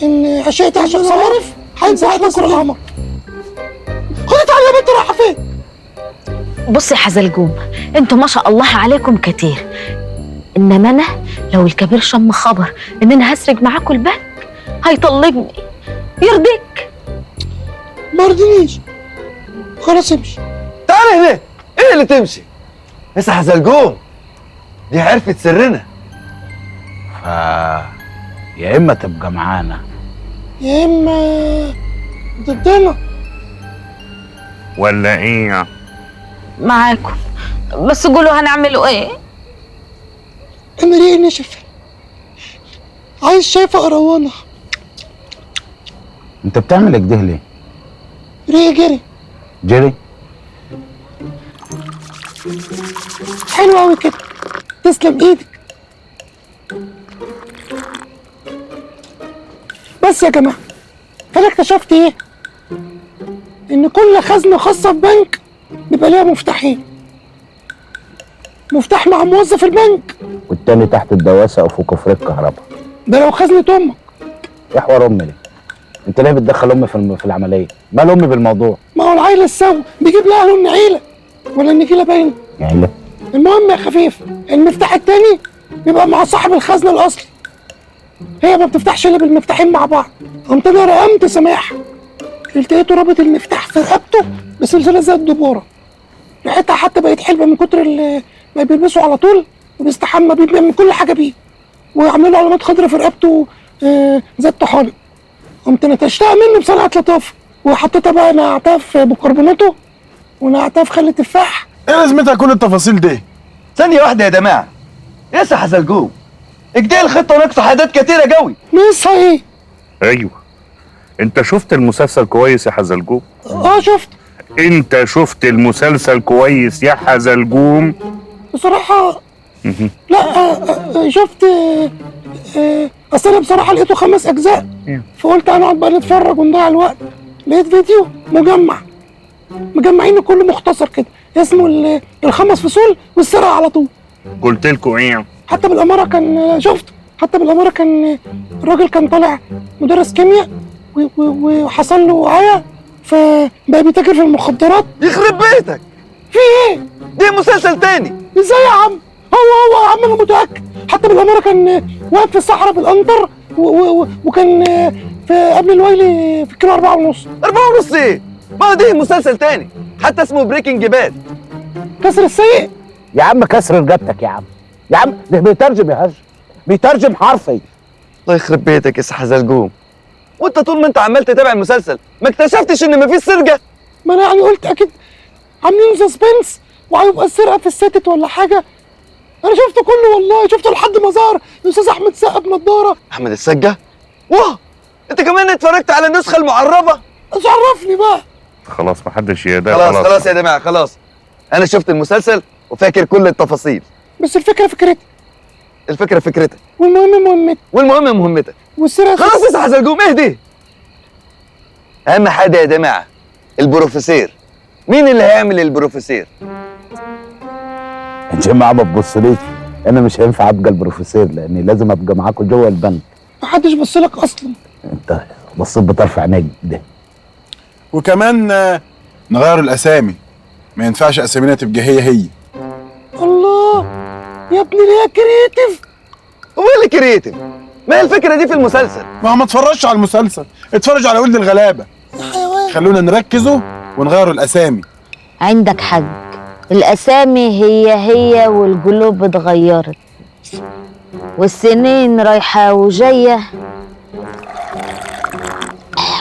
ان عشقت عشق صوارف هينسى حياتك القمر. خدي تعالي يا بنت، رايحه فين؟ بصي يا حزلقوم، انتوا ما شاء الله عليكم كتير، انما انا لو الكبير شم خبر ان انا هسرق معاكم البنك هيطلقني. يرضيك؟ ما رضينيش. خلاص امشي. تعالي هنا. ايه اللي تمشي؟ لسه حزلقوم دي عرفت سرنا. يا اما تبقى معانا يا اما ضدنا. ولا ايه؟ معاكم، بس قولوا هنعملوا ايه؟ انا ريقي نشف، عايز شايفه قروانه. انت بتعمل كده ليه؟ ريقي جري. جري؟ حلو قوي كده، تسلم ايدك. بس يا جماعه، فانا اكتشفت ايه؟ ان كل خزنه خاصه في بنك بيبقى ليها مفتاحين. مفتاح مع موظف البنك، والتاني تحت الدواسه او في كفر الكهرباء. ده لو خزنه امك. ايه حوار امي دي؟ انت ليه بتدخل امي في العمليه؟ مال امي بالموضوع؟ ما هو العيله السوا بيجيب لاهله النعيله ولا النجيله باينه. يعني لا. المهم يا خفيف، المفتاح التاني بيبقى مع صاحب الخزنه الاصلي. هي ما بتفتحش الا بالمفتاحين مع بعض. قمت انا رقمت سماح، لقيته رابط المفتاح في رقبته بسلسله زي الدبوره. ريحتها حتى بقت حلوه من كتر ما بيلبسه على طول، وبيستحمى بيه، بيعمل كل حاجه بيه، وعامل له علامات خضراء في رقبته زي الطحالب. قمت نتشتها منه بصنعه لطافه، وحطيتها بقى نقعتها في بيكربوناته ونقعتها في خل تفاح. ايه لازمتها كل التفاصيل دي؟ ثانيه واحده يا جماعه. لسه حزلقوم اجدي الخطه ناقصه حاجات كتيره قوي. ناقصها ايه؟ ايوه، انت شفت المسلسل كويس يا حزلقوم؟ شفت. انت شفت المسلسل كويس يا حزلقوم؟ بصراحه لا. شفت. اصل انا بصراحه لقيته 5 اجزاء، فقلت هنقعد بقى نتفرج ونضيع الوقت. لقيت فيديو مجمعينه كله مختصر كده، اسمه ال5 فصول والسرقه على طول. قلت لكم ايه؟ حتى بالاماره كان شفته. حتى بالاماره كان الراجل كان طالع مدرس كيمياء وحصل له وعيه، فبقى بيتاجر في المخدرات. يخرب بيتك، في ايه؟ دي مسلسل تاني. ازاي يا عم؟ هو يا عم، انا متاكد. حتى بالاماره كان واقف في الصحراء في الانطر وكان في قبل الويلي في كيلو 4.5. 4.5 ايه؟ ما هو دي مسلسل تاني، حتى اسمه بريكنج باد. كسر السيء يا عم، كسر رقبتك يا عم. يا عم ده بيترجم يا هج، بيترجم حرفي. الله يخرب بيتك يا حزلقوم، وانت طول ما انت عمال تتابع المسلسل ما اكتشفتش ان مفيش سرقه؟ ما انا يعني قلت اكيد عاملين سسبنس وهيبقى السرقه في الستت ولا حاجه. انا شفته كله والله، شفته لحد ما ظهر الاستاذ احمد سقا بنضاره. احمد السقا؟ واه، انت كمان اتفرجت على النسخه المعربه؟ مش عرفني بقى. خلاص محدش يدافع. خلاص يا جماعه، خلاص. انا شفت المسلسل وفاكر كل التفاصيل. بس الفكره فكرتي، الفكره فكرتك، والمهم مهمتي، والمهم مهمتك. والسرقه خلاص يا حزلقوم اهدي. اهم حاجه يا جماعه البروفيسير. مين اللي هيعمل البروفيسير؟ يا جماعه ما تبصليش، انا مش هينفع ابقى البروفيسور لاني لازم ابقى معاكم جوه البنك. محدش بص لك اصلا. انت بصيت بطرف عينيك ده. وكمان نغير الاسامي، ما ينفعش اسامينا تبقى هي. الله يا ابني، ليه كرييتيف؟ هو ايه اللي كرييتيف؟ ما هي الفكره دي في المسلسل. ما اتفرجش على المسلسل، اتفرج على ولد الغلابه. يا حيوان. خلونا نركزوا ونغيروا الاسامي. عندك حق، الاسامي هي والقلوب اتغيرت، والسنين رايحه وجايه،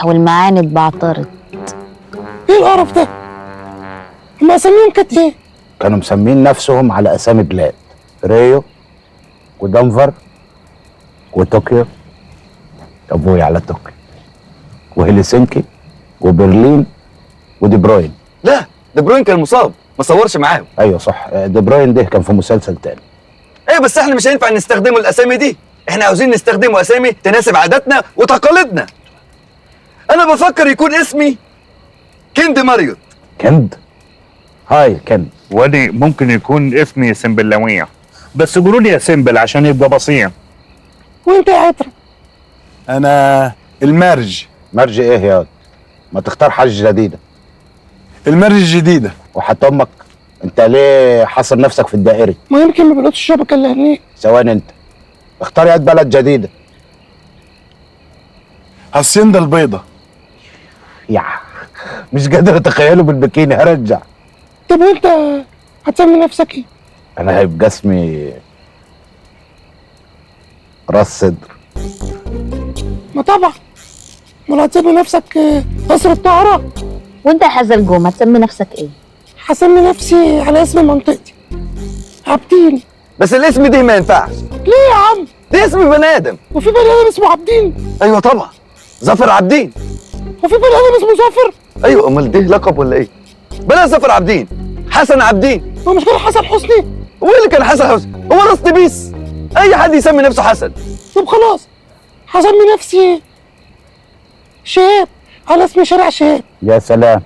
والمعاني اتبعترت. ايه القرف ده؟ هما اساميهم كانت ايه؟ كانوا مسمين نفسهم على اسامي بلاد: ريو ودنفر وطوكيو، ابوي على طوكيو، وهلسنكي وبرلين ودي بروين. لا، دي بروين كان مصاب، ما صورش معاهم. ايوه صح، دي بروين ده كان في مسلسل تاني. ايه بس احنا مش هينفع نستخدموا الاسامي دي، احنا عاوزين نستخدموا اسامي تناسب عاداتنا وتقاليدنا. انا بفكر يكون اسمي كند ماريوت. كند؟ هاي كند. ودي ممكن يكون اسمي سمبلاوية، بس قولوا لي يا سمبل عشان يبقى بسيط. وانت يا عطر؟ انا المرج. مرج ايه يا واد؟ ما تختار حاجه جديده. المرج الجديده. وحتى امك، انت ليه حاصر نفسك في الدائري؟ ما يمكن ما بيلقطش الشبكه اللي هناك. ثواني، انت اختار يد بلد جديده. هاسيندا البيضه. يا مش قادر اتخيله بالبكيني، هرجع. طب وانت هتسمي نفسك ايه؟ انا هيبقى اسمي راس صدر. ما طبعا، ما هتسمي نفسك قصر الطائرة. وانت يا حزلقوم هتسمي نفسك ايه؟ هسمي نفسي على اسم منطقتي، عابدين. بس الاسم ده ما ينفعش، ليه يا عم؟ ده اسم بني ادم. وفي بني ادم اسمه عابدين؟ ايوه طبعا، ظفر عابدين. وفي بني ادم اسمه ظافر؟ ايوه، امال ده لقب ولا ايه؟ بلا ظفر عابدين، حسن عابدين. هو مش كان حسن حسني؟ هو اللي كان حسن حسن؟ هو راس تبيس. اي حد يسمي نفسه حسن. طب خلاص، هسمي نفسي شهاب على اسم شارع شهاب. يا سلام،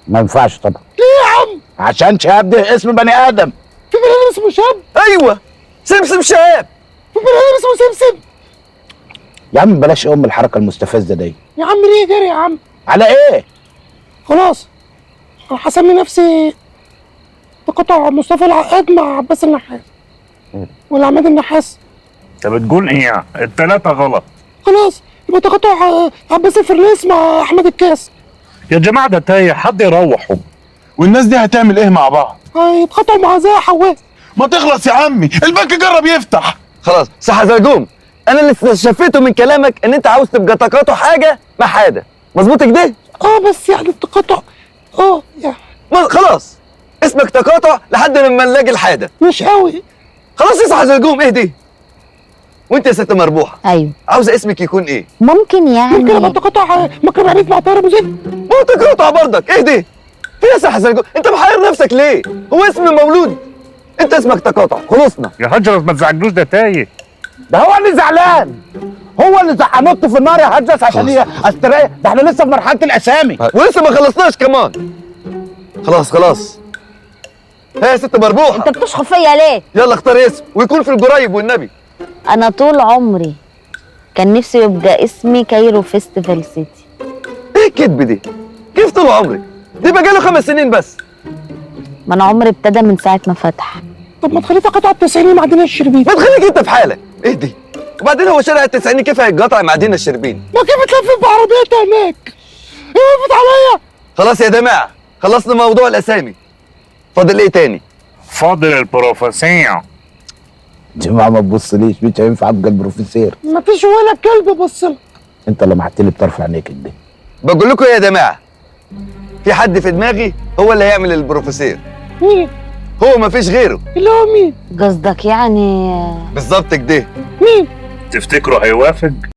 ما ينفعش طبعا. ليه يا عم؟ عشان شهاب ده اسم بني ادم. في بني ادم اسمه شهاب؟ ايوه، سمسم شهاب. في بني ادم اسمه سمسم؟ يا عم بلاش الحركه المستفزه دي. يا عم ليه جري يا عم؟ على ايه؟ خلاص، انا هسمي نفسي تقاطع مصطفى العقاد مع عباس النحاس ولا عماد النحاس. انت بتقول ايه؟ التلاتة غلط. خلاص يبقى تقاطع عباس الفرناس مع احمد الكاس. يا جماعة ده تايه، حد يروحوا. والناس دي هتعمل ايه مع بعض؟ هيتقاطعوا مع زي حواس. ما تخلص يا عمي، البنك جرب يفتح. خلاص صح يا زلجوم، انا اللي استشفيته من كلامك ان انت عاوز تبقى تقاطع حاجه مع حاجه، مظبوط كده؟ بس يعني التقاطع يعني خلاص اسمك تقاطع لحد لما نلاقي الحاجه. مش قوي. خلاص يا صح يا زلجوم، اهدي. وانت يا ست مربوحه، ايوه عاوزه اسمك يكون ايه؟ ممكن يمكن ابقى يعني. تقاطع مكرم عبيد مع طاهر ابو زيد. ما هو تقاطع برضك، اهدي. في يا صح يا زلجوم، انت محير نفسك ليه؟ هو اسم مولود، انت اسمك تقاطع، خلصنا. يا هجرس ما تزعجلوش، ده تايه. ده هو اللي زعلان، هو اللي هنط في النار يا هجس عشان استريح. ده احنا لسه في مرحله الاسامي ولسه ما خلصناش كمان. خلاص ها يا ست مربوحه، انت بتشخط فيا ليه؟ يلا اختار اسم ويكون في القريب والنبي. انا طول عمري كان نفسي يبقى اسمي كايرو فيستيفال سيتي. ايه الكدب دي؟ كيف طول عمرك؟ دي بقى له 5 سنين بس. ما انا عمري ابتدى من ساعه ما فتح. طب ما تخليه تقاطع التسعيني مع دينا الشربين. ما تخليك انت في حالك، اهدي. وبعدين هو شارع التسعيني كيف هيتقطع مع دينا الشربين؟ ما كيف تلفف بعربيتها هناك؟ هي وقفت عليا. خلاص يا جماعه، خلصنا موضوع الاسامي. فاضل ايه تاني؟ فاضل البروفيسور. جماعه ما تبصليش، مش هينفع ابقى البروفيسور. ما فيش ولا كلب بصلك. انت اللي لمحتلي بطرف عينيك كده. بقول لكم يا جماعه، في حد في دماغي هو اللي هيعمل البروفيسور. مين؟ هو ما فيش غيره. اللي هو مين؟ قصدك يعني بالظبط كده. مين؟ تفتكروا هيوافق؟